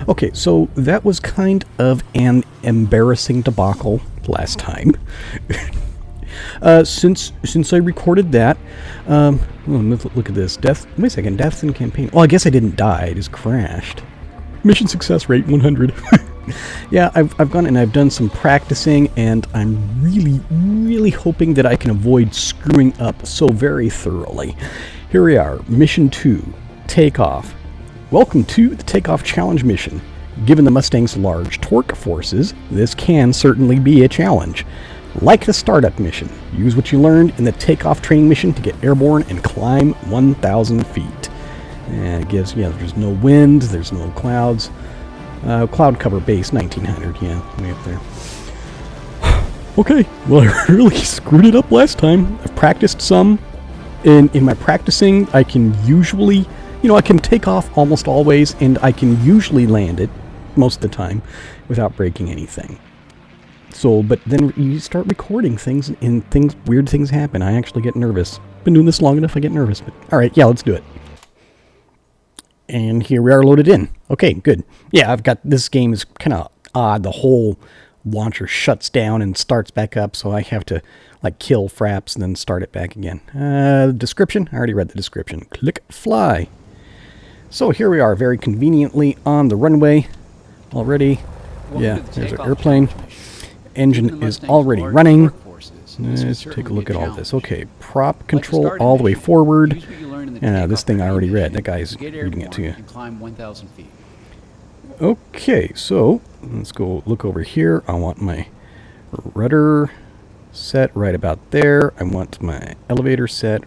Okay, so that was kind of an embarrassing debacle last time. Since I recorded that, look at this. Wait a second, deaths in campaign. Oh, I guess I didn't die, I just crashed. Mission success rate 100. Yeah, I've gone and I've done some practicing, and I'm really hoping that I can avoid screwing up so very thoroughly. Here we are, Mission 2, Takeoff. Welcome to the Takeoff Challenge mission. Given the Mustang's large torque forces, this can certainly be a challenge. Like the startup mission, use what you learned in the takeoff training mission to get airborne and climb 1,000 feet. And it gives, there's no wind, there's no clouds. Cloud cover base 1900, way up there. Okay, well, I really screwed it up last time. I've practiced some. In my practicing, I can usually, I can take off almost always, and I can usually land it most of the time without breaking anything. So, but then you start recording things, and weird things happen. I actually get nervous. Been doing this long enough, I get nervous. But all right, let's do it. And here we are loaded in. Okay, good. Yeah, this game is kind of odd. The whole launcher shuts down and starts back up, so I have to kill fraps and then start it back again. Description? I already read the description. Click fly. So here we are, very conveniently on the runway already. There's our airplane. Engine is already running. Let's take a look at all this. Okay, prop control all the way forward. This thing I already read. That guy's reading it to you. Okay, so let's go look over here. I want my rudder set right about there. I want my elevator set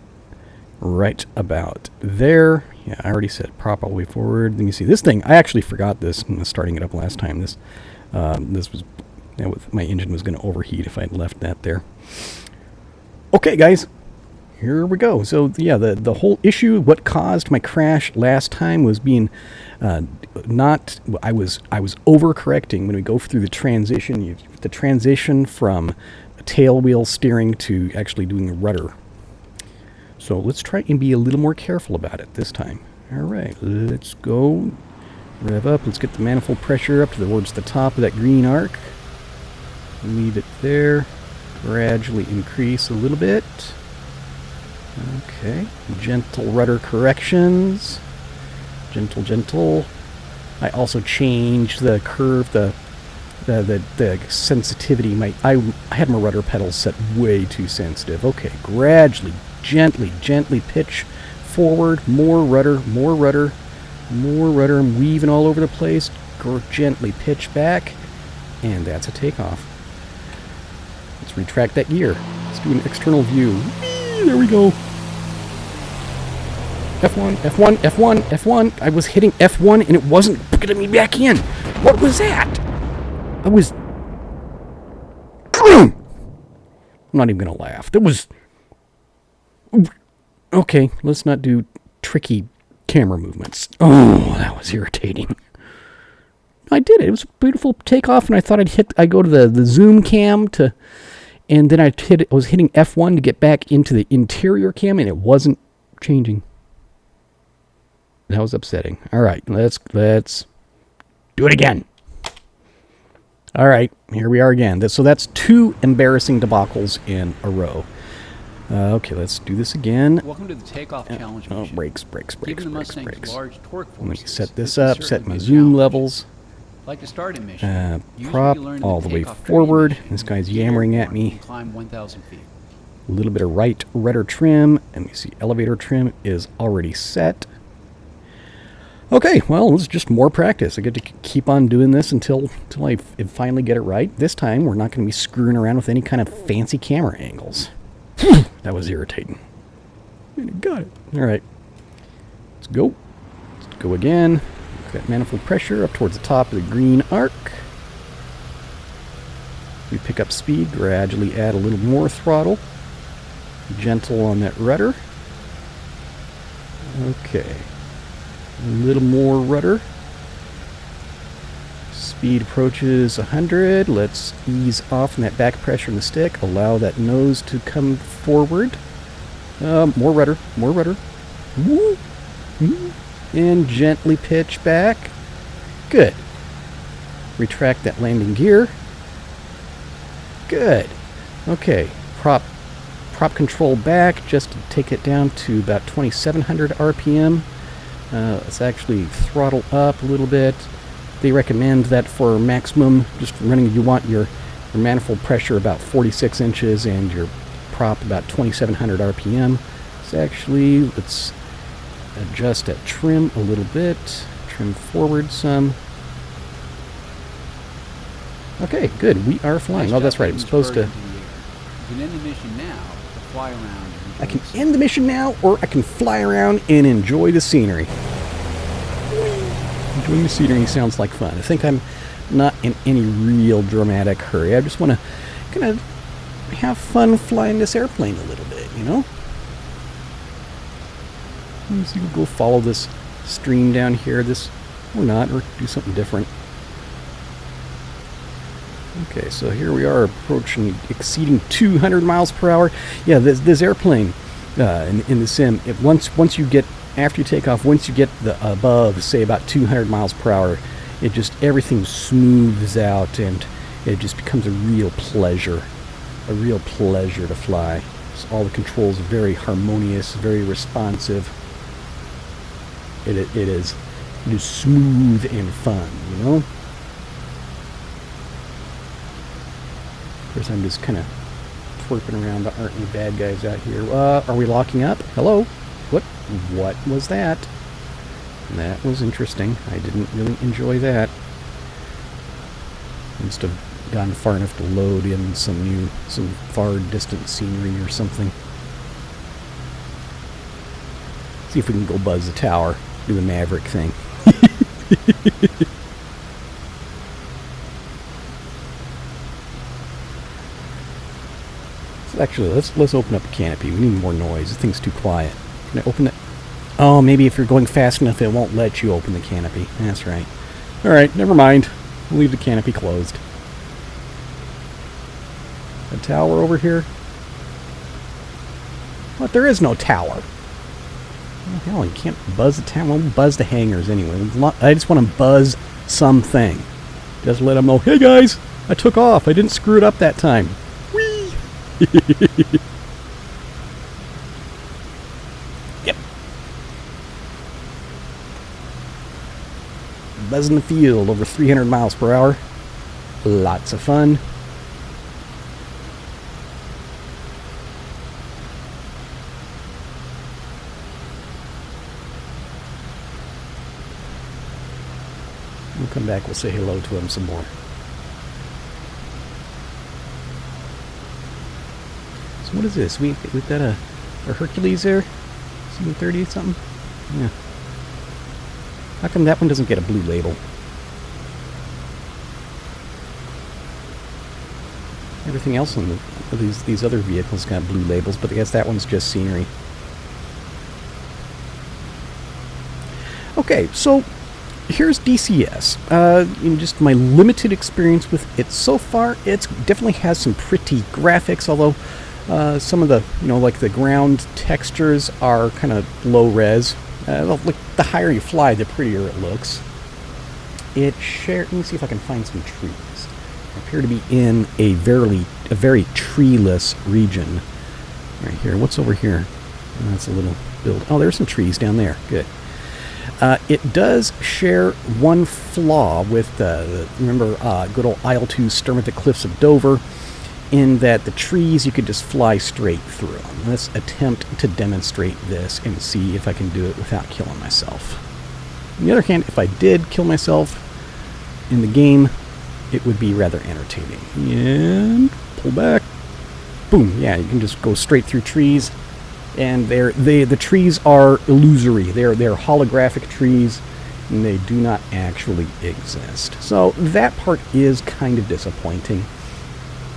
right about there. Yeah, I already set prop all the way forward. Let me see. This thing, I actually forgot this when I was starting it up last time. This was, my engine was going to overheat if I'd left that there. Okay, guys. Here we go. So yeah, the whole issue, what caused my crash last time was being I was overcorrecting when we go through the transition. The transition from tail wheel steering to actually doing the rudder. So let's try and be a little more careful about it this time. All right, let's go. Rev up. Let's get the manifold pressure up towards the top of that green arc. Leave it there. Gradually increase a little bit. Okay, gentle rudder corrections. Gentle. I also changed the curve, the sensitivity. I had my rudder pedals set way too sensitive. Okay, gradually, gently pitch forward. More rudder. I'm weaving all over the place. Gently pitch back, and that's a takeoff. Let's retract that gear. Let's do an external view. There we go. F1. I was hitting F1 and it wasn't getting me back in. What was that? I'm not even going to laugh. That was... Okay, let's not do tricky camera movements. Oh, that was irritating. I did it. It was a beautiful takeoff, and I thought I'd go to the zoom cam and then I was hitting F1 to get back into the interior cam, and it wasn't changing. That was upsetting. All right, let's do it again. All right, here we are again. So that's 2 embarrassing debacles in a row. Okay, let's do this again. Welcome to the takeoff challenge mission. Oh, brakes. Given the Mustang's large torque forces, Let me set this up, set my zoom levels. Like the starting mission, Prop all the way forward. This guy's yammering at me. Climb 1,000 feet. A little bit of right rudder trim. Let me see, elevator trim is already set. Okay, well, it's just more practice. I get to keep on doing this until I finally get it right. This time, we're not going to be screwing around with any kind of fancy camera angles. That was irritating. Got it. All right. Let's go. Let's go again. That manifold pressure up towards the top of the green arc. We pick up speed, gradually add a little more throttle. Gentle on that rudder. Okay. A little more rudder. Speed approaches 100. Let's ease off on that back pressure in the stick. Allow that nose to come forward. More rudder. Woo. And gently pitch back. Good. retract that landing gear. Good. Okay, prop control back just to take it down to about 2,700 RPM. Let's actually throttle up a little bit. They recommend that for maximum, just running, you want your manifold pressure about 46 inches and your prop about 2,700 RPM. So actually, let's adjust that trim a little bit. Trim forward some. Okay, good. We are flying. Oh, that's right. I'm supposed to... You can end the mission now, or fly around. I can end the mission now, or I can fly around and enjoy the scenery. Enjoying the scenery sounds like fun. I think I'm not in any real dramatic hurry. I just want to kind of have fun flying this airplane a little bit, you know? So you can go follow this stream down here, or not, or do something different. Okay, so here we are approaching, exceeding 200 miles per hour. Yeah, this airplane in the sim, once you get, after you take off, once you get above, say, about 200 miles per hour, it just, everything smooths out and it just becomes a real pleasure to fly. So all the controls are very harmonious, very responsive. It is smooth and fun, you know? Of course, I'm just kind of twerping around. There aren't any bad guys out here. Are we locking up? Hello? What was that? That was interesting. I didn't really enjoy that. Must have gone far enough to load in some far distant scenery or something. See if we can go buzz the tower, do the Maverick thing. So actually, let's open up the canopy. We need more noise. This thing's too quiet. Can I open it? Oh, maybe if you're going fast enough, it won't let you open the canopy. That's right. All right, never mind. We'll leave the canopy closed. A tower over here? What? There is no tower. Oh, hell, you can't buzz the tower. We'll buzz the hangars anyway. I just want to buzz something. Just let them know, hey guys, I took off. I didn't screw it up that time. Whee! Yep. Buzzing the field over 300 miles per hour. Lots of fun. We'll come back, we'll say hello to him some more. So what is this? We've got a Hercules there? C-130 something? Yeah. How come that one doesn't get a blue label? Everything else on these other vehicles got blue labels, but I guess that one's just scenery. Okay, so here's DCS. In just my limited experience with it so far, it definitely has some pretty graphics, although some of the, like the ground textures are kind of low res. Like the higher you fly, the prettier it looks. Let me see if I can find some trees. I appear to be in a very treeless region. Right here. What's over here? Oh, that's a little build. Oh, there's some trees down there. Good. It does share one flaw with remember good old Isle 2 Storm at the Cliffs of Dover, in that the trees you could just fly straight through. Let's attempt to demonstrate this and see if I can do it without killing myself. On the other hand, if I did kill myself in the game, it would be rather entertaining. And pull back. Boom. Yeah, you can just go straight through trees. And the trees are illusory. They're holographic trees, and they do not actually exist. So that part is kind of disappointing.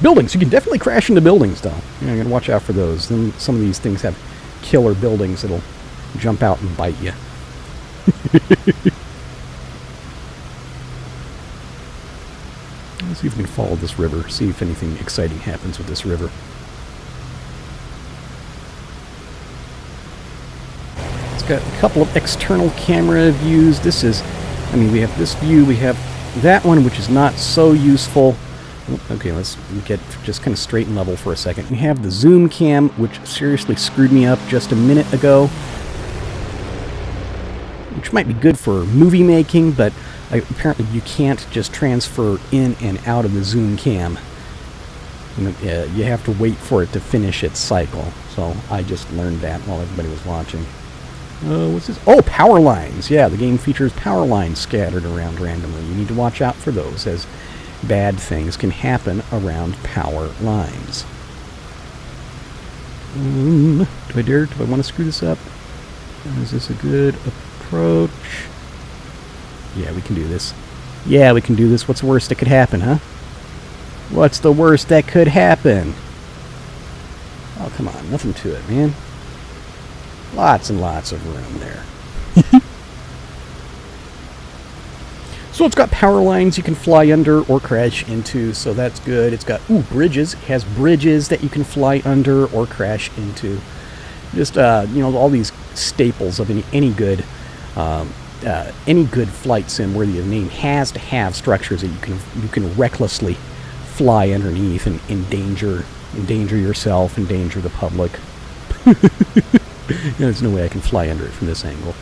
Buildings. You can definitely crash into buildings, though. You gotta watch out for those. Then some of these things have killer buildings that'll jump out and bite you. Let's see if we can follow this river. See if anything exciting happens with this river. Got a couple of external camera views. This is, we have this view, we have that one, which is not so useful. Okay, let's get just kind of straight and level for a second. We have the zoom cam, which seriously screwed me up just a minute ago, which might be good for movie making, but apparently you can't just transfer in and out of the zoom cam. You have to wait for it to finish its cycle. So I just learned that while everybody was watching. What's this? Oh, power lines. Yeah, the game features power lines scattered around randomly. You need to watch out for those, as bad things can happen around power lines. Do I want to screw this up? Is this a good approach? Yeah, we can do this. Yeah, we can do this. What's the worst that could happen, huh? What's the worst that could happen? Oh, come on. Nothing to it, man. Lots and lots of room there. So it's got power lines you can fly under or crash into, so that's good. It's got, bridges. It has bridges that you can fly under or crash into. Just, all these staples of any good flight sim worthy of the name has to have structures that you can recklessly fly underneath and endanger yourself, endanger the public. There's no way I can fly under it from this angle.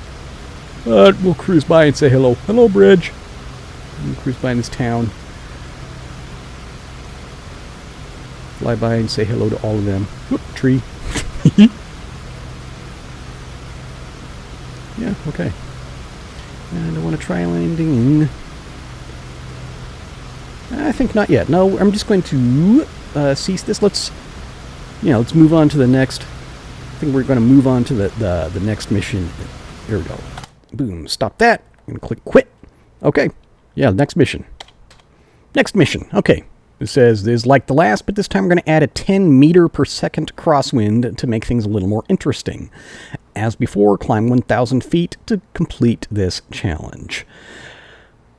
We'll cruise by and say hello. Hello, bridge. We'll cruise by in this town. Fly by and say hello to all of them. Whoop, tree. Yeah, okay. And I want to try landing. I think not yet. No, I'm just going to cease this. Let's move on to the next. I think we're going to move on to the next mission. Here we go. Boom. Stop that. I'm going to click quit. Okay. Yeah, next mission. Next mission. Okay. It says this is like the last, but this time we're going to add a 10 meter per second crosswind to make things a little more interesting. As before, climb 1,000 feet to complete this challenge.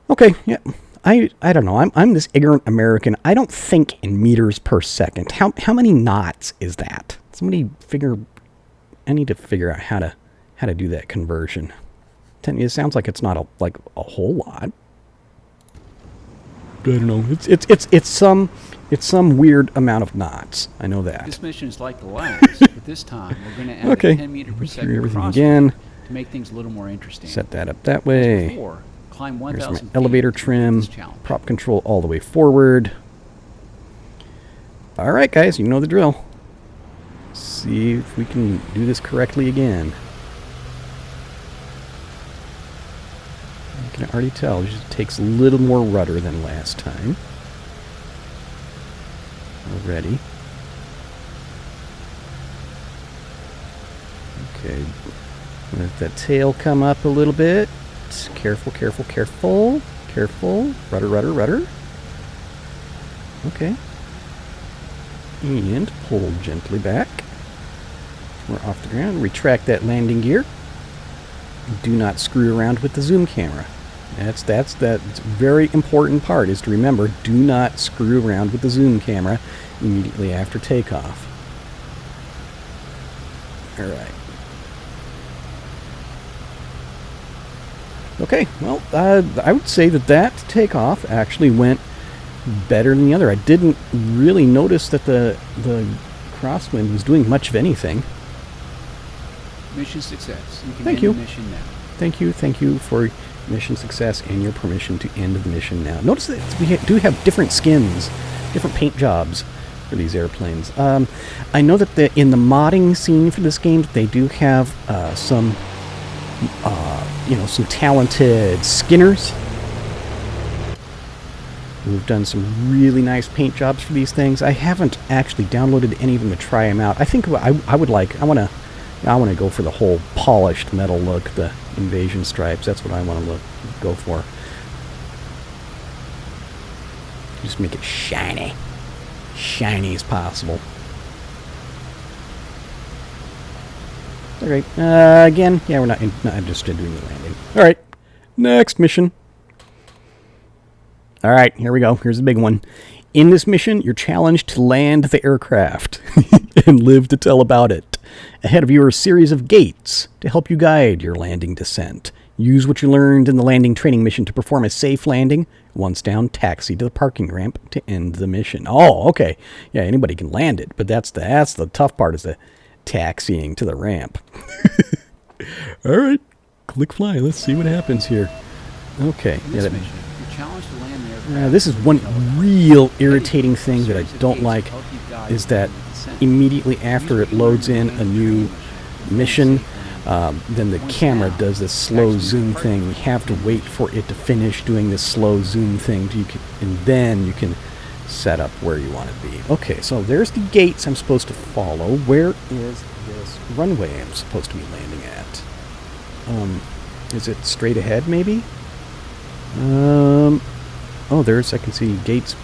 Okay. Yeah. I don't know. I'm this ignorant American. I don't think in meters per second. How many knots is that? Somebody figure. I need to figure out how to do that conversion. It sounds like it's not a whole lot. I don't know. It's some weird amount of knots. I know that. This mission is like the last, but this time we're going to add a 10 meter per second crosswind again to make things a little more interesting. Set that up that way. Before, climb Here's 1,000 my elevator trim, prop control all the way forward. All right, guys, you know the drill. See if we can do this correctly again. I can already tell it just takes a little more rudder than last time. Already. Okay. Let that tail come up a little bit. Careful, careful, careful. Careful. Rudder, rudder, rudder. Okay. And pull gently back. We're off the ground. Retract that landing gear. Do not screw around with the zoom camera. That's very important part, is to remember, do not screw around with the zoom camera immediately after takeoff. All right. Okay, well, I would say that takeoff actually went better than the other. I didn't really notice that the crosswind was doing much of anything. Mission success. You can Thank end you. the mission now. Thank you for mission success and your permission to end the mission now. Notice that we do have different skins, different paint jobs for these airplanes. I know that in the modding scene for this game, they do have some talented skinners who've done some really nice paint jobs for these things. I haven't actually downloaded any of them to try them out. I think I want to go for the whole polished metal look, the invasion stripes. That's what I want to go for. Just make it shiny as possible. Okay. Again, yeah, we're not interested in doing the landing. All right, next mission. All right, here we go. Here's the big one. In this mission, you're challenged to land the aircraft and live to tell about it. Ahead of you are a series of gates to help you guide your landing descent. Use what you learned in the landing training mission to perform a safe landing. Once down, taxi to the parking ramp to end the mission. Oh, okay. Yeah, anybody can land it, but that's the tough part, is the taxiing to the ramp. All right, click fly. Let's see what happens here. Okay. In this mission, you're challenged to land the aircraft. This is one real irritating thing that I don't like, is that immediately after it loads in a new mission, then the camera does this slow zoom thing. You have to wait for it to finish doing this slow zoom thing, and then you can set up where you want to be. Okay, so there's the gates I'm supposed to follow. Where is this runway I'm supposed to be landing at? Is it straight ahead, maybe? Oh, I can see gates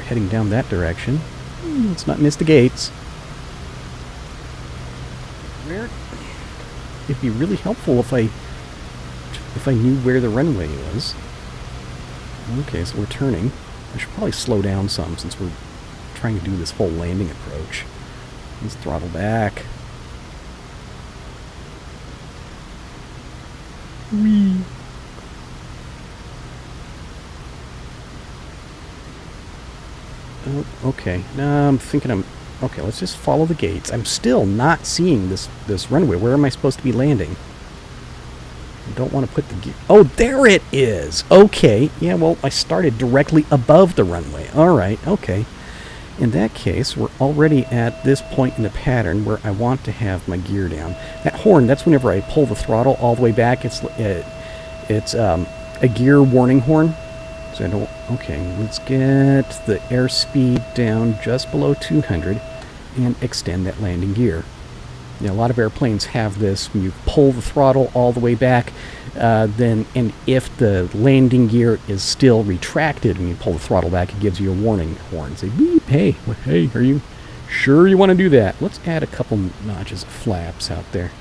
heading down that direction. Let's not miss the gates. Where? It'd be really helpful if I knew where the runway was. Okay, so we're turning. I should probably slow down some since we're trying to do this whole landing approach. Let's throttle back. Whee! Oh, okay. Now I'm thinking okay, let's just follow the gates. I'm still not seeing this runway. Where am I supposed to be landing? I don't want to put the... Oh, there it is! Okay. Yeah, well, I started directly above the runway. Alright, okay. In that case, we're already at this point in the pattern where I want to have my gear down. That horn, that's whenever I pull the throttle all the way back. It's a gear warning horn. So I don't... Okay, let's get the airspeed down just below 200 and extend that landing gear. Now, a lot of airplanes have this. When you pull the throttle all the way back, and if the landing gear is still retracted when you pull the throttle back, it gives you a warning horn. Say, beep, hey, are you sure you want to do that? Let's add a couple notches of flaps out there.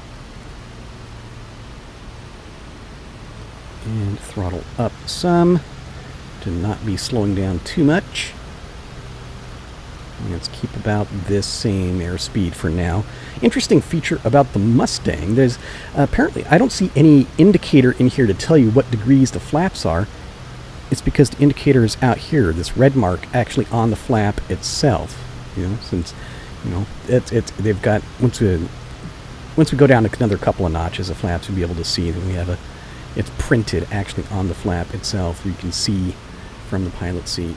And throttle up some to not be slowing down too much. Let's keep about this same airspeed for now. Interesting feature about the Mustang, there's apparently, I don't see any indicator in here to tell you what degrees the flaps are. It's because the indicator is out here, this red mark actually on the flap itself. You know, since, you know, they've got, once we go down another couple of notches of flaps, we'll be able to see that we have it's printed actually on the flap itself. You can see from the pilot seat.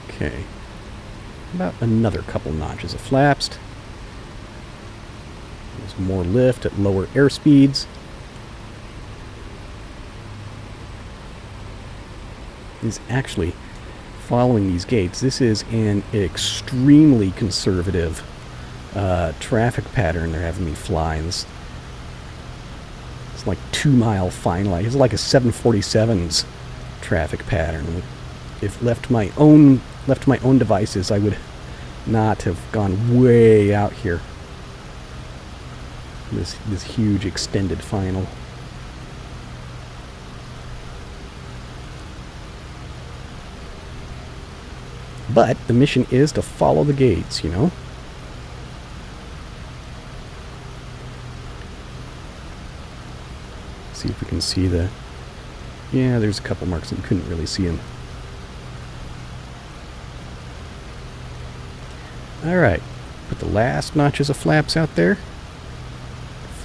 Okay, about another couple notches of flaps. There's more lift at lower airspeeds. Is actually following these gates. This is an extremely conservative traffic pattern they're having me fly. It's like 2 mile fine line. It's like a 747's traffic pattern. If left my own devices, I would not have gone way out here. This huge extended final. But the mission is to follow the gates, you know. See if we can see the... Yeah, there's a couple marks and couldn't really see them. Alright, put the last notches of flaps out there.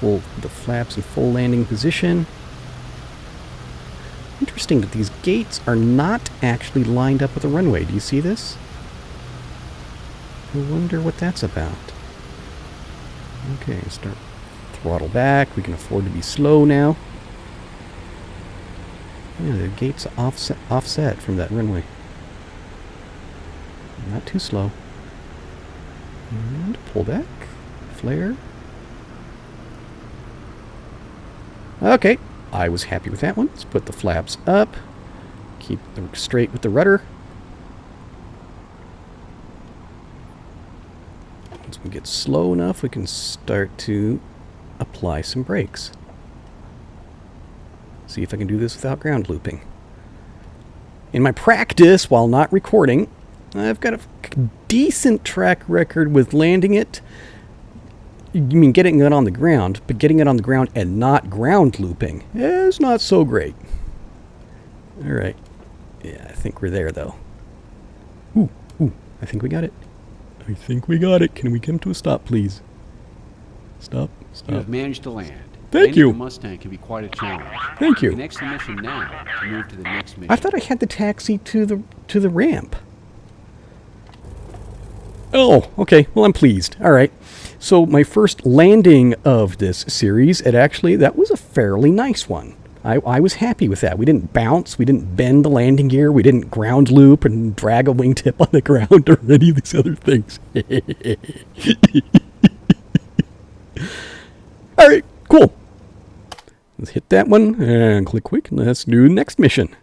The flaps in full landing position. Interesting that these gates are not actually lined up with the runway. Do you see this? I wonder what that's about. Okay, start throttle back. We can afford to be slow now. Yeah, the gate's offset from that runway. Not too slow. And pull back. Flare. Okay, I was happy with that one. Let's put the flaps up. Keep them straight with the rudder. Once we get slow enough, we can start to apply some brakes. See if I can do this without ground looping. In my practice, while not recording, I've got a decent track record with landing it. You mean getting it on the ground, but getting it on the ground and not ground looping is not so great. All right. Yeah, I think we're there, though. Ooh, I think we got it. I think we got it. Can we come to a stop, please? Stop. You have managed to land. Thank you. The Mustang can be quite a challenge. Thank you. The next mission now to move to the next mission. I thought I had the taxi to the ramp. Oh, okay. Well, I'm pleased. All right. So my first landing of this series, that was a fairly nice one. I was happy with that. We didn't bounce. We didn't bend the landing gear. We didn't ground loop and drag a wingtip on the ground or any of these other things. All right, cool. Let's hit that one and click quick. Let's do the next mission.